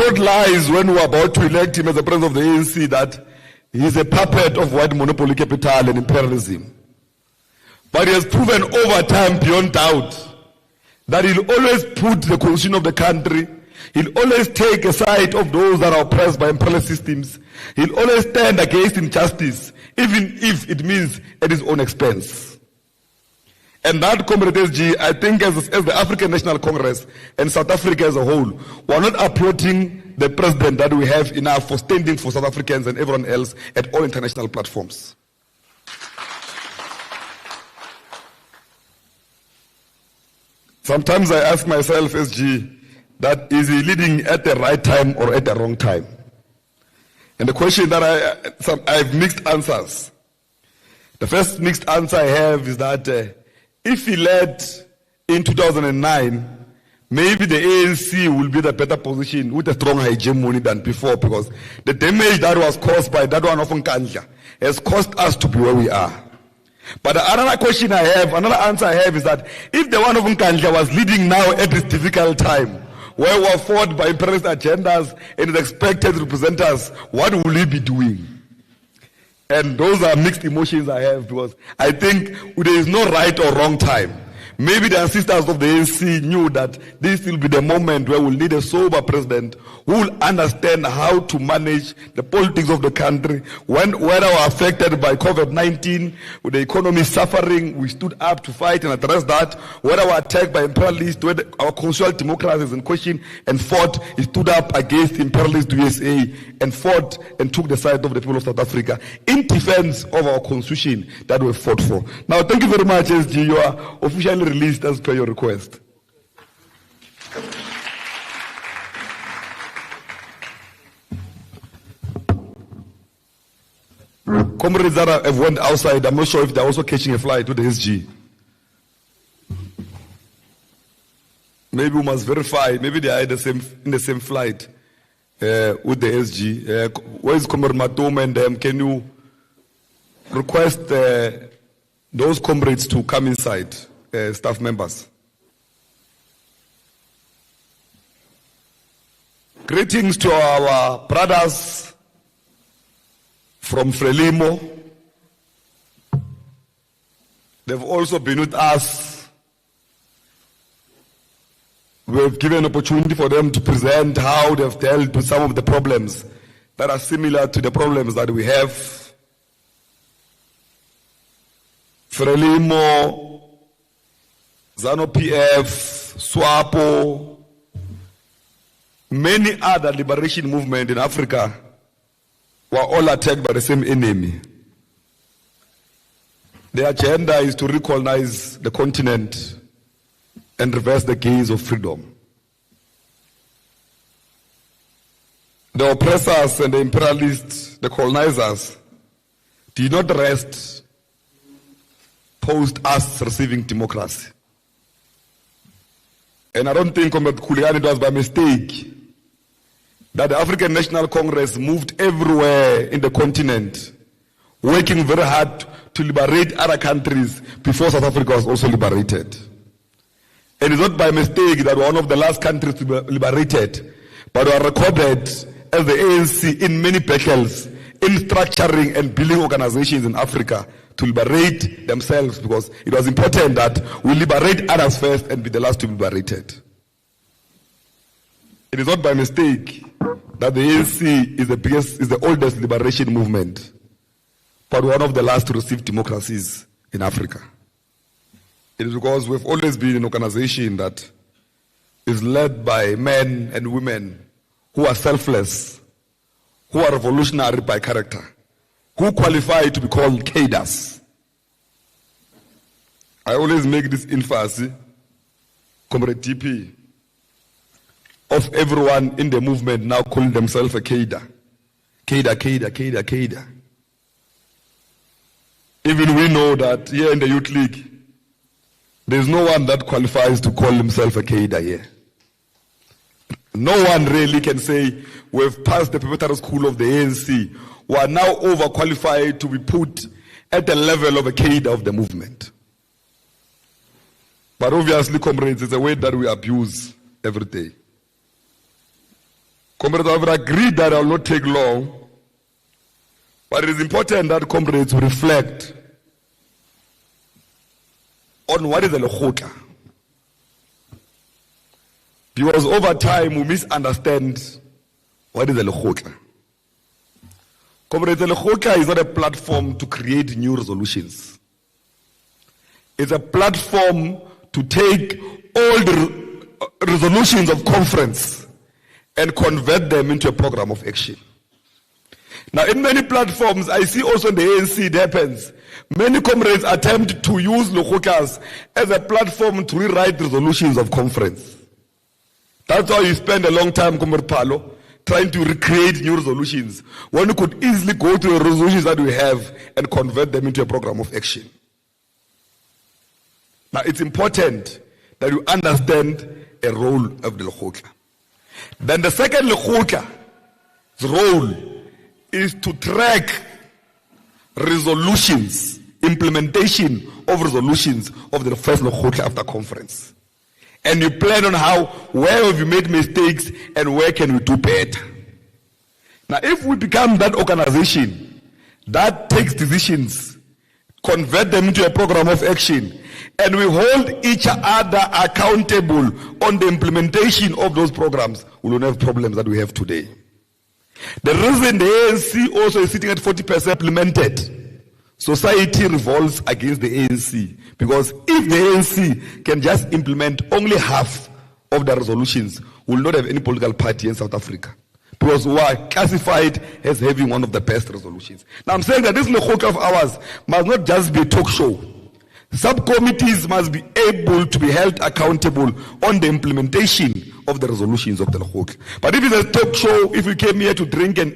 told lies when we were about to elect him as the president of the ANC that he's a puppet of white monopoly capital and imperialism. But he has proven over time beyond doubt that he'll always put the constitution of the country, he'll always take a side of those that are oppressed by imperialist systems, he'll always stand against injustice, even if it means at his own expense. And that, Comrade SG, I think as the African National Congress and South Africa as a whole, we're not applauding the president that we have enough for standing for South Africans and everyone else at all international platforms. Sometimes I ask myself, SG, that is he leading at the right time or at the wrong time? And the question that I have mixed answers. The first mixed answer I have is that if he led in 2009, maybe the ANC will be the better position with a strong hegemony than before, because the damage that was caused by that one of Nkandla has caused us to be where we are. But another question I have, another answer I have is that if the one of Nkandla was leading now at this difficult time, where we are fought by imperialist agendas and is expected to represent us, what will he be doing? And those are mixed emotions I have, because I think there is no right or wrong time. Maybe the ancestors of the ANC knew that this will be the moment where we'll need a sober president who will understand how to manage the politics of the country. When we are affected by COVID-19, with the economy suffering, we stood up to fight and address that. When we were attacked by imperialists, when our constitutional democracy is in question and fought, he stood up against imperialist USA and fought and took the side of the people of South Africa in defense of our constitution that we fought for. Now, thank you very much, SG. You are officially released as per your request. Comrades that have went outside, I'm not sure if they're also catching a flight with the SG. Maybe we must verify, maybe they are in the same flight with the SG. Where is Comrade Matom, and can you request those comrades to come inside? Staff members. Greetings to our brothers from Frelimo. They've also been with us. We've given an opportunity for them to present how they've dealt with some of the problems that are similar to the problems that we have. Frelimo, ZANU-PF, SWAPO, many other liberation movements in Africa were all attacked by the same enemy. The agenda is to recolonize the continent and reverse the gaze of freedom. The oppressors and the imperialists, the colonizers, did not rest post us receiving democracy. And I don't think, Comrade Kuliani, it was by mistake that the African National Congress moved everywhere in the continent, working very hard to liberate other countries before South Africa was also liberated. And it's not by mistake that we're one of the last countries to be liberated, but we are recorded as the ANC in many battles in structuring and building organizations in Africa to liberate themselves, because it was important that we liberate others first and be the last to be liberated. It is not by mistake that the ANC is the oldest liberation movement, but one of the last to receive democracies in Africa. It is because we've always been an organization that is led by men and women who are selfless, who are revolutionary by character, who qualify to be called cadres. I always make this emphasis, Comrade TP, of everyone in the movement now calling themselves a cadre. Cadre. Even we know that here in the Youth League, there's no one that qualifies to call himself a cadre here. No one really can say we've passed the preparatory school of the ANC. We are now overqualified to be put at the level of a cadre of the movement. But obviously, comrades, it's a word that we abuse every day. Comrades, I've agreed that I will not take long, but it is important that comrades reflect on what is the Lekgotla. Because over time we misunderstand what is the Lekgotla. Comrades, the Lekgotla is not a platform to create new resolutions. It's a platform to take all the resolutions of conference and convert them into a program of action. Now, in many platforms, I see also in the ANC it happens. Many comrades attempt to use Lekgotlas as a platform to rewrite resolutions of conference. That's why you spend a long time, Comrade Palo, trying to recreate new resolutions, when you could easily go to the resolutions that we have and convert them into a program of action. Now, it's important that you understand a role of the Lekgotla. Then the second Lekgotla's role is to track resolutions, implementation of resolutions of the first Lekgotla after conference. And you plan on where have you made mistakes and where can we do better. Now, if we become that organization that takes decisions, convert them into a program of action, and we hold each other accountable on the implementation of those programs, we will not have problems that we have today. The reason the ANC also is sitting at 40% implemented, society revolts against the ANC, because if the ANC can just implement only half of the resolutions, we will not have any political party in South Africa, because we are classified as having one of the best resolutions. Now I'm saying that this Lekgotla of ours must not just be a talk show. Subcommittees must be able to be held accountable on the implementation of the resolutions of the Lekgotla. But if it's a talk show, if we came here to drink and